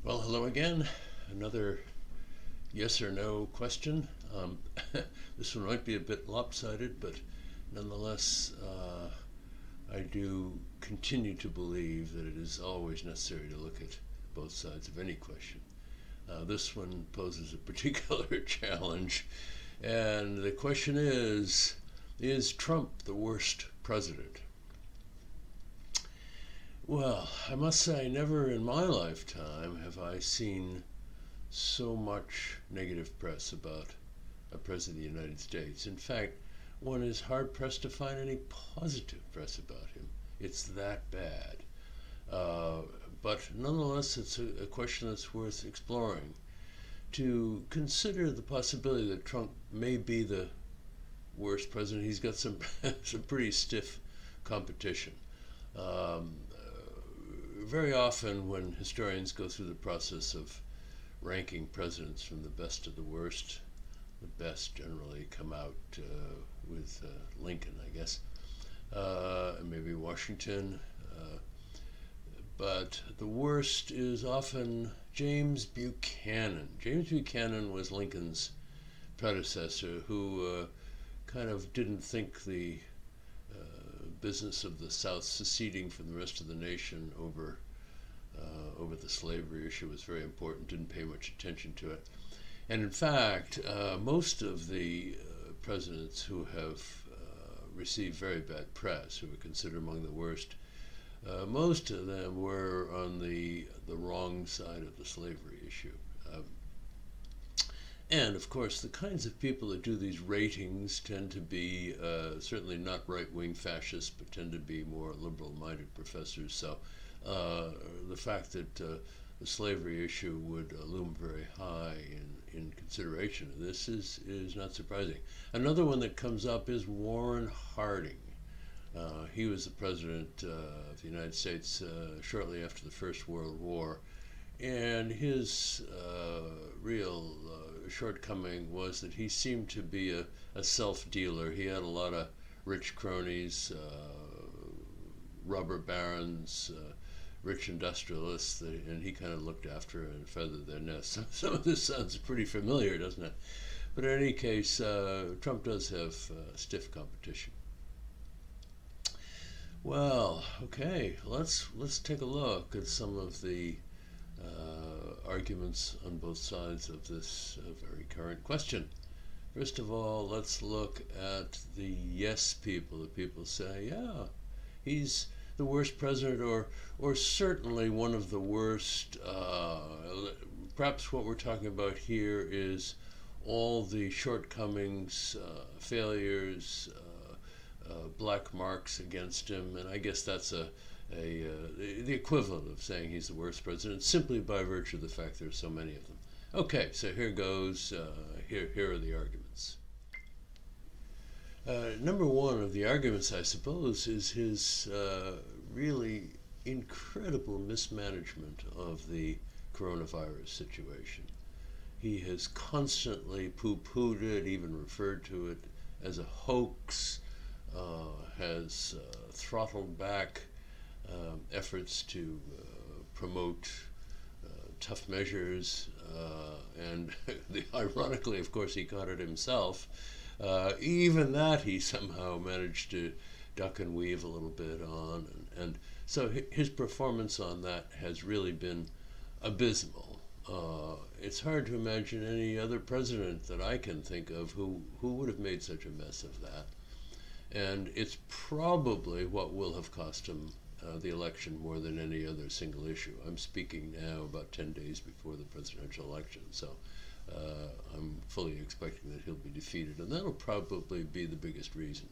Well, hello again. Another yes or no question. This one might be a bit lopsided, but nonetheless, I do continue to believe that it is always necessary to look at both sides of any question. This one poses a particular challenge, and the question is Trump the worst president? Well, I must say, never in my lifetime have I seen so much negative press about a president of the United States. In fact, one is hard pressed to find any positive press about him. It's that bad. Uh, but nonetheless, it's a question that's worth exploring. To consider the possibility that Trump may be the worst president, he's got some some pretty stiff competition. Um, Very often, when historians go through the process of ranking presidents from the best to the worst, the best generally come out with Lincoln, I guess, and maybe Washington. But the worst is often James Buchanan. James Buchanan was Lincoln's predecessor, who kind of didn't think the business of the South seceding from the rest of the nation over the slavery issue was very important. Didn't pay much attention to it, and in fact, most of the presidents who have received very bad press, who are considered among the worst, most of them were on the wrong side of the slavery issue. And of course, the kinds of people that do these ratings tend to be certainly not right-wing fascists, but tend to be more liberal-minded professors. So the fact that the slavery issue would loom very high in consideration of this is not surprising. Another one that comes up is Warren Harding. He was the president of the United States shortly after the First World War, and his real shortcoming was that he seemed to be a self-dealer. He had a lot of rich cronies, robber barons, rich industrialists, and he kind of looked after and feathered their nests. Some of this sounds pretty familiar, doesn't it? But in any case, Trump does have stiff competition. Well, okay, let's take a look at some of the arguments on both sides of this very current question. First of all, let's look at the yes people. The people say, yeah, he's the worst president, or certainly one of the worst. Perhaps what we're talking about here is all the shortcomings, failures, black marks against him, and I guess that's the equivalent of saying he's the worst president, simply by virtue of the fact there are so many of them. Okay, so here goes. Here are the arguments. Number one of the arguments, I suppose, is his really incredible mismanagement of the coronavirus situation. He has constantly poo-pooed it, even referred to it as a hoax, has throttled back efforts to promote tough measures, and ironically, of course, he caught it himself. Even that he somehow managed to duck and weave a little bit on, and so his performance on that has really been abysmal. It's hard to imagine any other president that I can think of who would have made such a mess of that. And it's probably what will have cost him the election more than any other single issue. I'm speaking now about 10 days before the presidential election, so I'm fully expecting that he'll be defeated, and that'll probably be the biggest reason.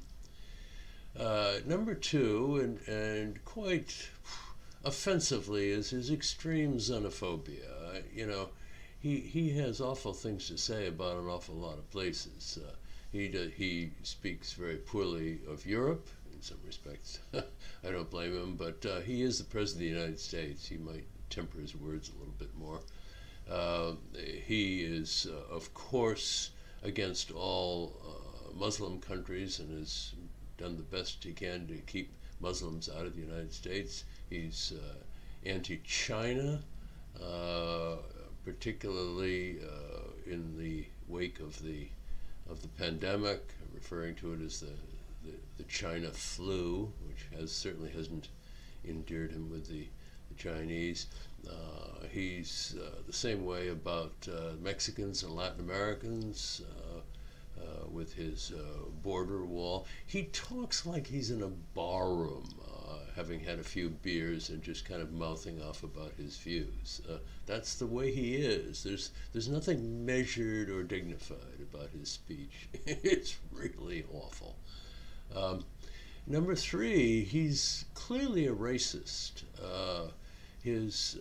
Number two, and quite offensively, is his extreme xenophobia. He has awful things to say about an awful lot of places. He speaks very poorly of Europe in some respects. I don't blame him, but he is the president of the United States. He might temper his words a little bit more. He is, of course, against all Muslim countries and has done the best he can to keep Muslims out of the United States. He's anti-China. particularly in the wake of the pandemic, referring to it as the China flu, which certainly hasn't endeared him with the Chinese. He's the same way about Mexicans and Latin Americans with his border wall. He talks like he's in a barroom, having had a few beers and just kind of mouthing off about his views. That's the way he is. There's nothing measured or dignified about his speech. It's really awful. Number three, he's clearly a racist. His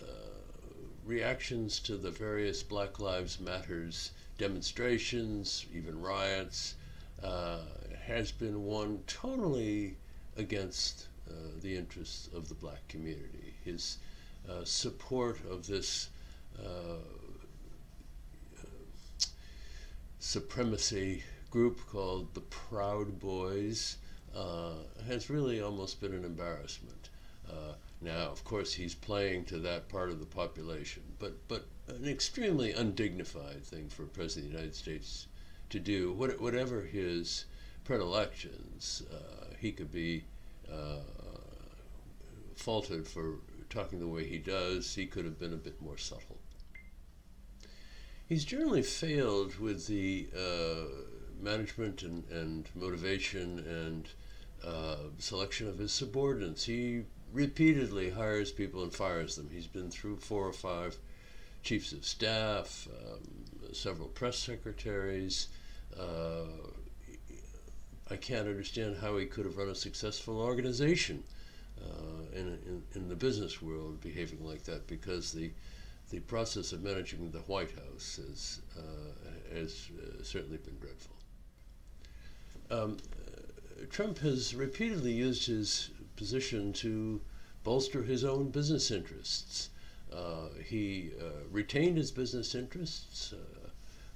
reactions to the various Black Lives Matters demonstrations, even riots, has been one totally against the interests of the black community. His support of this supremacy group called the Proud Boys has really almost been an embarrassment. Now, of course, he's playing to that part of the population, but an extremely undignified thing for a president of the United States to do. Whatever his predilections, he could be faulted for talking the way he does. He could have been a bit more subtle. He's generally failed with the management and motivation and selection of his subordinates. He repeatedly hires people and fires them. He's been through 4 or 5 chiefs of staff, several press secretaries. I can't understand how he could have run a successful organization in the business world behaving like that, because the process of managing the White House has certainly been dreadful. Trump has repeatedly used his position to bolster his own business interests. He retained his business interests,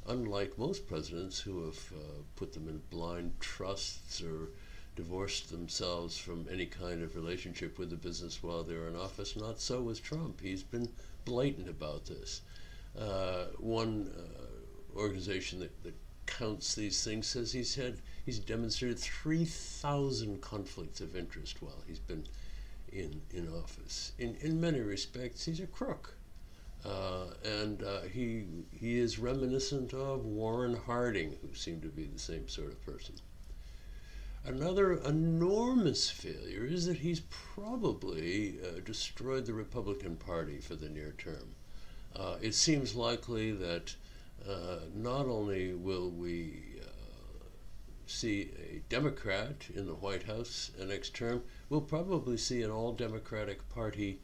unlike most presidents who have put them in blind trusts or divorced themselves from any kind of relationship with the business while they were in office. Not so with Trump. He's been blatant about this. One organization that counts these things says he's demonstrated 3,000 conflicts of interest while he's been in office. In many respects, he's a crook. And he is reminiscent of Warren Harding, who seemed to be the same sort of person. Another enormous failure is that he's probably destroyed the Republican Party for the near term. It seems likely that not only will we see a Democrat in the White House next term, we'll probably see an all-Democratic Party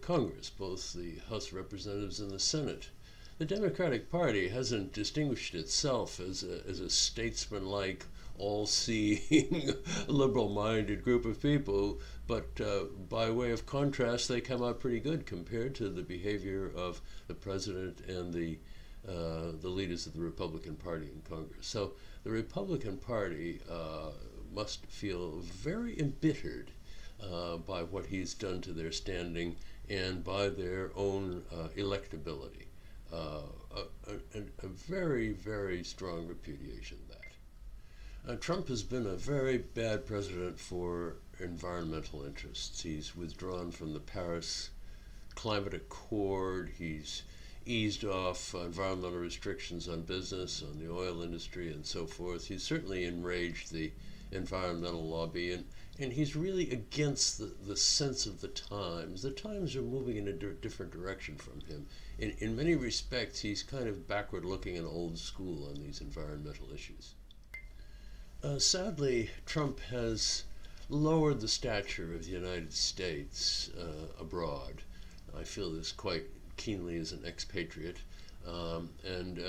Congress, both the House of Representatives and the Senate. The Democratic Party hasn't distinguished itself as a statesman-like, all-seeing, liberal-minded group of people, but by way of contrast, they come out pretty good compared to the behavior of the president and the leaders of the Republican Party in Congress. So the Republican Party must feel very embittered by what he's done to their standing and by their own electability. A very, very strong repudiation of that. Trump has been a very bad president for environmental interests. He's withdrawn from the Paris Climate Accord. He's eased off environmental restrictions on business, on the oil industry, and so forth. He's certainly enraged the environmental lobby, and he's really against the sense of the times. The times are moving in a different direction from him. In many respects, he's kind of backward-looking and old school on these environmental issues. Sadly, Trump has lowered the stature of the United States abroad. I feel this quite keenly as an expatriate. And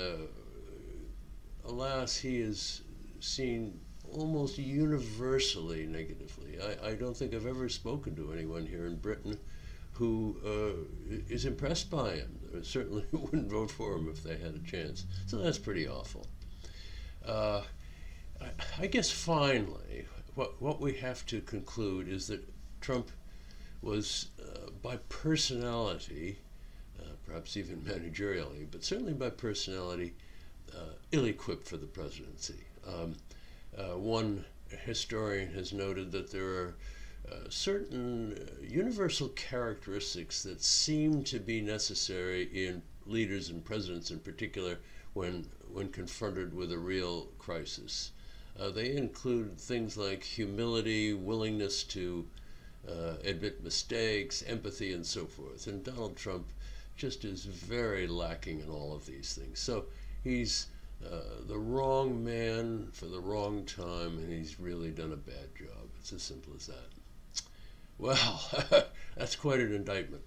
alas, he is seen almost universally negatively. I don't think I've ever spoken to anyone here in Britain who is impressed by him. They certainly wouldn't vote for him if they had a chance. So that's pretty awful. I guess finally, what we have to conclude is that Trump was, by personality, perhaps even managerially, but certainly by personality, ill-equipped for the presidency. One historian has noted that there are certain universal characteristics that seem to be necessary in leaders and presidents in particular when confronted with a real crisis. They include things like humility, willingness to admit mistakes, empathy, and so forth. And Donald Trump just is very lacking in all of these things. So he's the wrong man for the wrong time, and he's really done a bad job. It's as simple as that. Well, that's quite an indictment.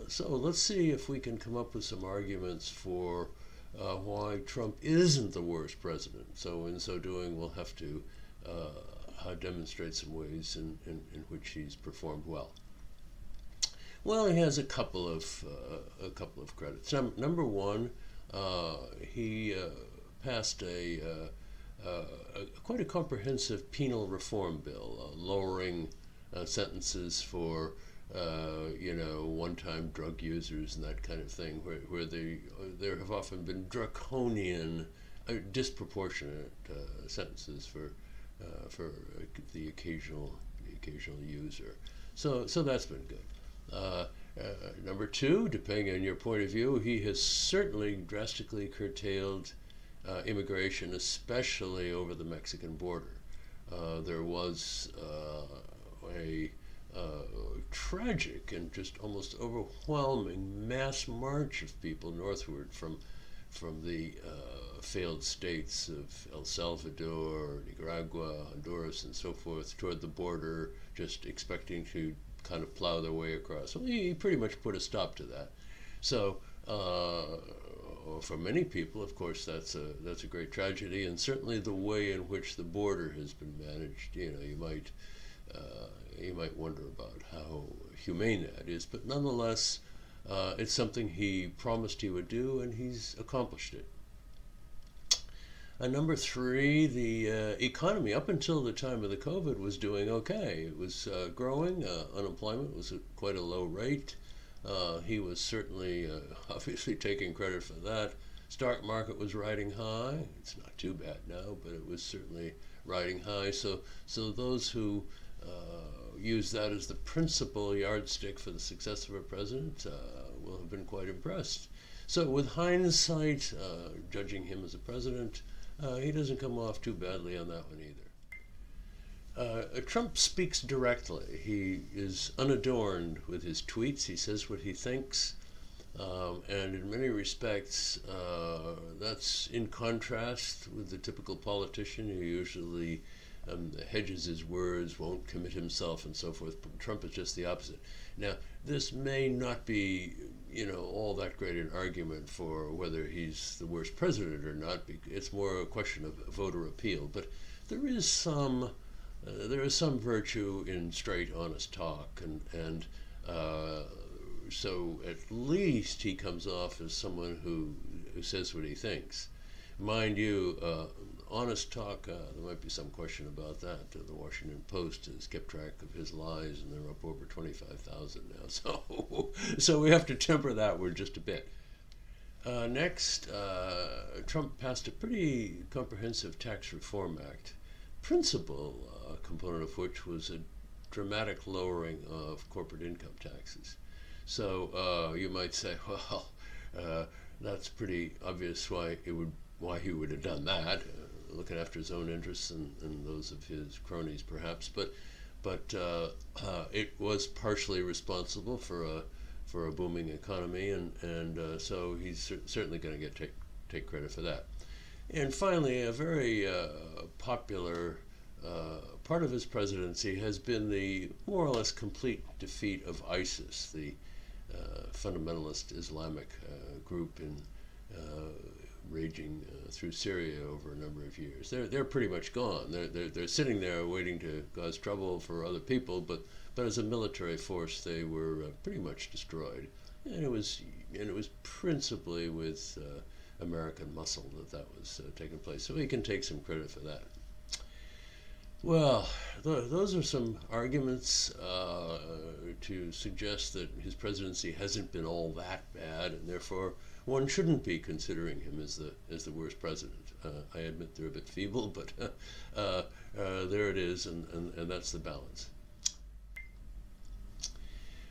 So let's see if we can come up with some arguments for why Trump isn't the worst president. So in so doing, we'll have to demonstrate some ways in which he's performed well. Well, he has a couple of credits. Number one, he passed quite a comprehensive penal reform bill, lowering sentences for one-time drug users and that kind of thing, where there have often been draconian, disproportionate sentences for the occasional user. So that's been good. Number two, depending on your point of view, he has certainly drastically curtailed immigration, especially over the Mexican border. There was a tragic and just almost overwhelming mass march of people northward from the failed states of El Salvador, Nicaragua, Honduras, and so forth toward the border, just expecting to kind of plow their way across. Well, he pretty much put a stop to that. So for many people, of course, that's a great tragedy, and certainly the way in which the border has been managed, you might wonder about how humane that is, but nonetheless, it's something he promised he would do, and he's accomplished it. Number three, the economy up until the time of the COVID was doing okay. It was growing. Unemployment was at quite a low rate. He was certainly obviously taking credit for that. Stock market was riding high. It's not too bad now, but it was certainly riding high. So those who use that as the principal yardstick for the success of a president will have been quite impressed. So with hindsight, judging him as a president, he doesn't come off too badly on that one either. Trump speaks directly. He is unadorned with his tweets. He says what he thinks. And in many respects, that's in contrast with the typical politician who usually hedges his words, won't commit himself, and so forth. Trump is just the opposite. Now, this may not be, all that great an argument for whether he's the worst president or not. It's more a question of voter appeal. But there is some virtue in straight, honest talk, and so at least he comes off as someone who says what he thinks. Mind you, honest talk, there might be some question about that. The Washington Post has kept track of his lies, and they're up over 25,000 now. So we have to temper that word just a bit. Next, Trump passed a pretty comprehensive tax reform act, principal component of which was a dramatic lowering of corporate income taxes. So you might say, well, that's pretty obvious why he would have done that, looking after his own interests and those of his cronies, perhaps. But it was partially responsible for a booming economy, and so he's certainly going to take credit for that. And finally, a very popular part of his presidency has been the more or less complete defeat of ISIS, the fundamentalist Islamic group raging through Syria over a number of years. They're pretty much gone. They're sitting there waiting to cause trouble for other people, but as a military force, they were pretty much destroyed. And it was principally with American muscle that was taking place. So he can take some credit for that. Well, those are some arguments to suggest that his presidency hasn't been all that bad, and therefore one shouldn't be considering him as the worst president. I admit they're a bit feeble, but there it is, and that's the balance.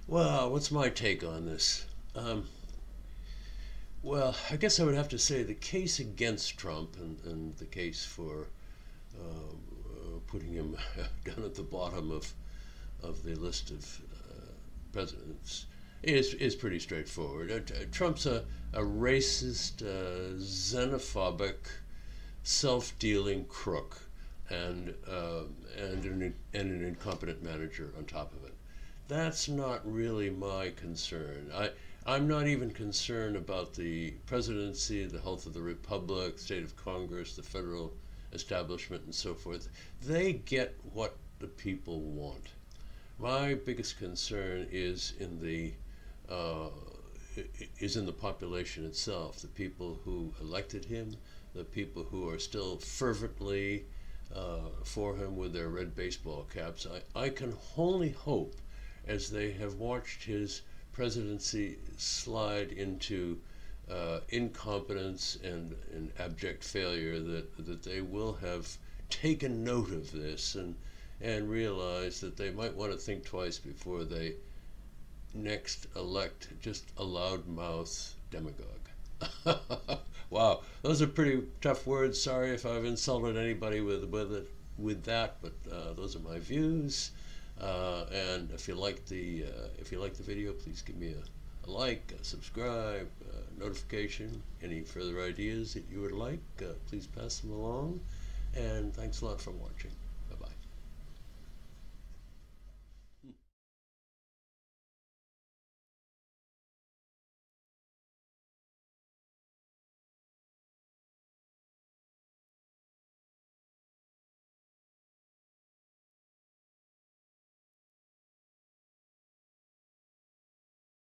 Well, what's my take on this? Well, I guess I would have to say the case against Trump and the case for putting him down at the bottom of the list of presidents is pretty straightforward. Trump's a racist, xenophobic, self-dealing crook, and an incompetent manager on top of it. That's not really my concern. I'm not even concerned about the presidency, the health of the republic, state of Congress, the federal establishment, and so forth. They get what the people want. My biggest concern is in the population itself, the people who elected him, the people who are still fervently for him with their red baseball caps. I can only hope, as they have watched his presidency slide into incompetence and abject failure, that they will have taken note of this and realize that they might want to think twice before they next elect just a loudmouth demagogue. Wow, those are pretty tough words. Sorry if I've insulted anybody with that, but those are my views. And if you like the video, please give me a like, a subscribe, notification. Any further ideas that you would like, please pass them along. And thanks a lot for watching.